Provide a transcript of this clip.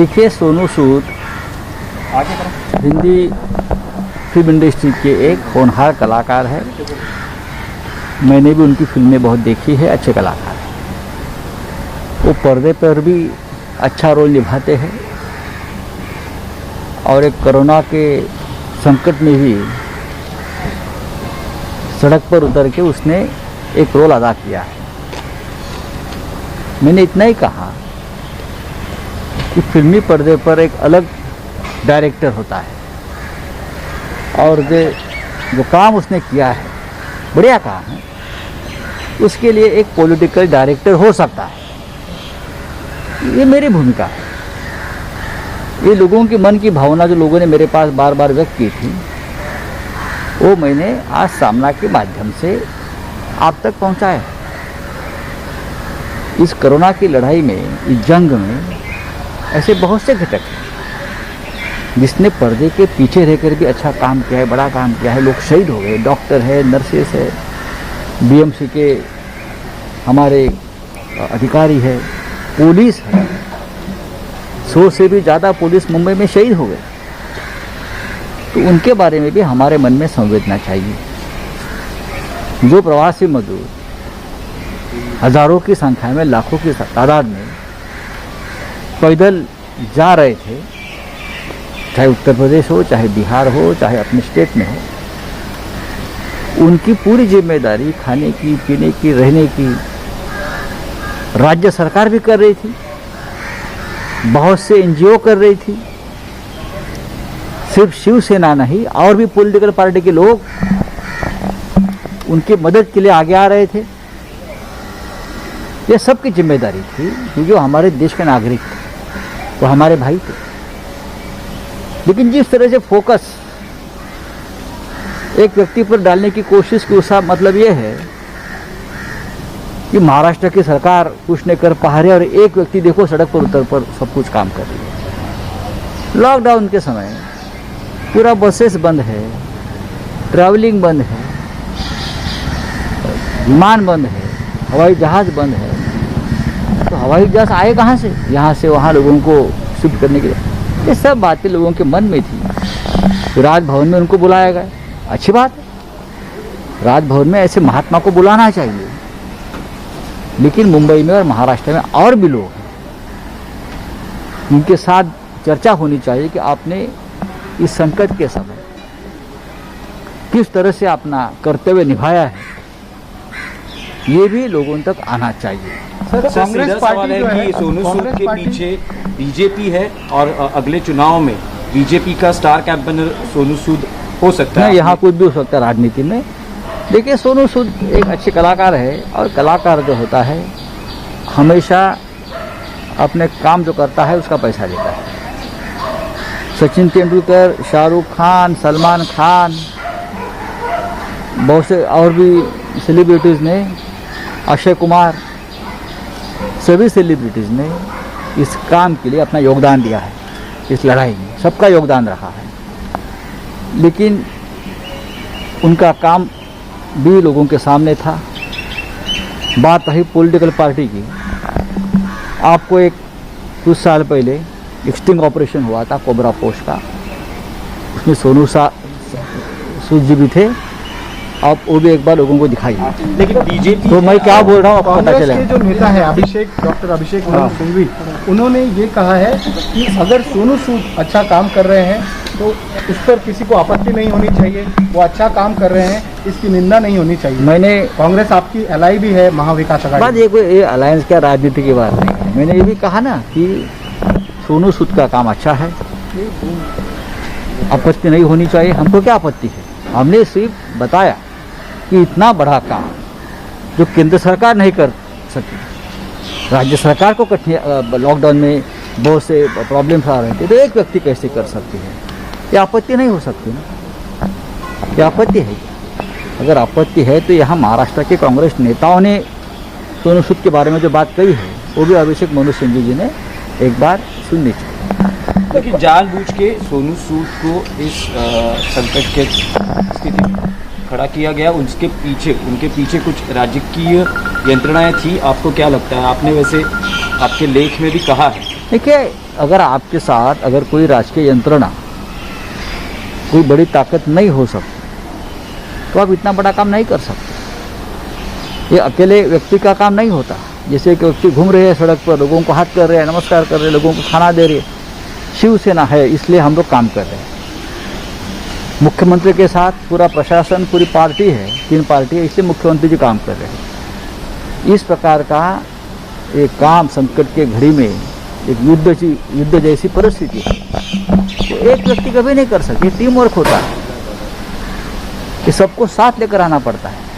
देखिए, Sonu Sood Hindi film industry के एक होनहार कलाकार है। मैंने भी उनकी फिल्में बहुत देखी है, अच्छे कलाकार हैं। वो पर्दे पर भी अच्छा रोल निभाते हैं और एक कोरोना के संकट में भी सड़क पर उतर के उसने एक रोल अदा किया है। मैंने इतना ही कहा कि फिल्मी पर्दे पर एक अलग डायरेक्टर होता है और जो काम उसने किया है बढ़िया काम है, उसके लिए एक पॉलिटिकल डायरेक्टर हो सकता है। ये मेरी भूमिका है। ये लोगों के मन की भावना जो लोगों ने मेरे पास बार बार व्यक्त की थी, वो मैंने आज सामना के माध्यम से आप तक पहुंचाया। इस कोरोना की लड़ाई में, इस जंग में ऐसे बहुत से घटक हैं जिसने पर्दे के पीछे रहकर भी अच्छा काम किया है, बड़ा काम किया है। लोग शहीद हो गए, डॉक्टर है, नर्सेस है, बीएमसी के हमारे अधिकारी है, पुलिस है। 100 से भी ज़्यादा पुलिस मुंबई में शहीद हो गए। तो उनके बारे में भी हमारे मन में संवेदना चाहिए। जो प्रवासी मजदूर हजारों की संख्या में, लाखों की तादाद में पैदल जा रहे थे, चाहे उत्तर प्रदेश हो, चाहे बिहार हो, चाहे अपने स्टेट में हो, उनकी पूरी जिम्मेदारी खाने की, पीने की, रहने की राज्य सरकार भी कर रही थी, बहुत से एनजीओ कर रही थी। सिर्फ शिवसेना नहीं, और भी पॉलिटिकल पार्टी के लोग उनकी मदद के लिए आगे आ रहे थे। ये सबकी जिम्मेदारी थी, क्योंकि वो हमारे देश के नागरिक थे, वो हमारे भाई थे। लेकिन जिस तरह से फोकस एक व्यक्ति पर डालने की कोशिश की, उसका मतलब ये है कि महाराष्ट्र की सरकार कुछ नहीं कर पा रही और एक व्यक्ति देखो सड़क पर उतर पर सब कुछ काम कर रही है। लॉकडाउन के समय पूरा बसेस बंद है, ट्रैवलिंग बंद है, विमान बंद है, हवाई जहाज बंद है। तो हवाई जहाज आए कहाँ से? यहाँ से वहाँ लोगों को शिफ्ट करने के लिए। ये सब बातें लोगों के मन में थी। तो राजभवन में उनको बुलाया गया, अच्छी बात है। राजभवन में ऐसे महात्मा को बुलाना चाहिए। लेकिन मुंबई में और महाराष्ट्र में और भी लोग हैं, उनके साथ चर्चा होनी चाहिए कि आपने इस संकट के समय किस तरह से अपना कर्तव्य निभाया है। ये भी लोगों तक आना चाहिए। सर, कांग्रेस पार्टी जो है कि सोनू सूद के पीछे बीजेपी है और अगले चुनाव में बीजेपी का स्टार कैंपेनर सोनू सूद हो सकता है। यहाँ कुछ भी हो सकता है राजनीति में। देखिए, सोनू सूद एक अच्छे कलाकार है और कलाकार जो होता है हमेशा अपने काम जो करता है उसका पैसा लेता है। सचिन तेंदुलकर, शाहरुख खान, सलमान खान, बहुत से और भी सेलिब्रिटीज़ ने, अक्षय कुमार, सभी सेलिब्रिटीज़ ने इस काम के लिए अपना योगदान दिया है। इस लड़ाई में सबका योगदान रहा है। लेकिन उनका काम भी लोगों के सामने था। बात रही पॉलिटिकल पार्टी की, आपको एक कुछ साल पहले एक स्टिंग ऑपरेशन हुआ था कोबरा पोस्ट का, उसमें सोनू सूद जी भी थे। आप वो भी एक बार लोगों को दिखाइए। लेकिन बीजेपी, तो मैं क्या बोल रहा हूँ आपको पता चलेगा। जो नेता है डॉक्टर अभिषेक सिंघवी, उन्होंने ये कहा है कि अगर सोनू सूद अच्छा काम कर रहे हैं तो उस पर किसी को आपत्ति नहीं होनी चाहिए। वो अच्छा काम कर रहे हैं, इसकी निंदा नहीं होनी चाहिए। मैंने कांग्रेस आपकी एलाई भी है महाविकास बात अघाड़ी। ये कोई अलायंस क्या राजनीति की बात नहीं है। मैंने ये भी कहा ना कि सोनू सूद का काम अच्छा है, आपत्ति नहीं होनी चाहिए। हमको क्या आपत्ति है? हमने सिर्फ बताया कि इतना बड़ा काम जो केंद्र सरकार नहीं कर सकी, राज्य सरकार को लॉकडाउन में बहुत से प्रॉब्लम्स आ रहे थे, तो एक व्यक्ति कैसे कर सकती है? ये आपत्ति नहीं हो सकती ना। ये आपत्ति है। अगर आपत्ति है तो यहाँ महाराष्ट्र के कांग्रेस नेताओं ने सोनू सूद के बारे में जो बात कही है, वो भी अभिषेक मनु सिंघवी जी ने एक बार सुननी चाहिए। लेकिन जानबूझ के सोनू सूद को इस संकट के स्थिति में खड़ा किया गया। उनके पीछे कुछ राजकीय यंत्रणाएं थी। आपको क्या लगता है? आपने वैसे आपके लेख में भी कहा है। देखिए, अगर आपके साथ अगर कोई राजकीय यंत्रणा, कोई बड़ी ताकत नहीं हो सकती तो आप इतना बड़ा काम नहीं कर सकते। ये अकेले व्यक्ति का काम नहीं होता। जैसे कि व्यक्ति घूम रहे हैं सड़क पर, लोगों को हाथ कर रहे हैं, नमस्कार कर रहे हैं, लोगों को खाना दे रहे हैं, शिवसेना है इसलिए हम लोग काम कर रहे हैं। मुख्यमंत्री के साथ पूरा प्रशासन, पूरी पार्टी है, 3 पार्टी है, इसलिए मुख्यमंत्री जी काम कर रहे हैं। इस प्रकार का एक काम संकट के घड़ी में एक युद्ध जैसी परिस्थिति है, तो एक व्यक्ति कभी नहीं कर सकते। टीम वर्क होता है कि सबको साथ लेकर आना पड़ता है।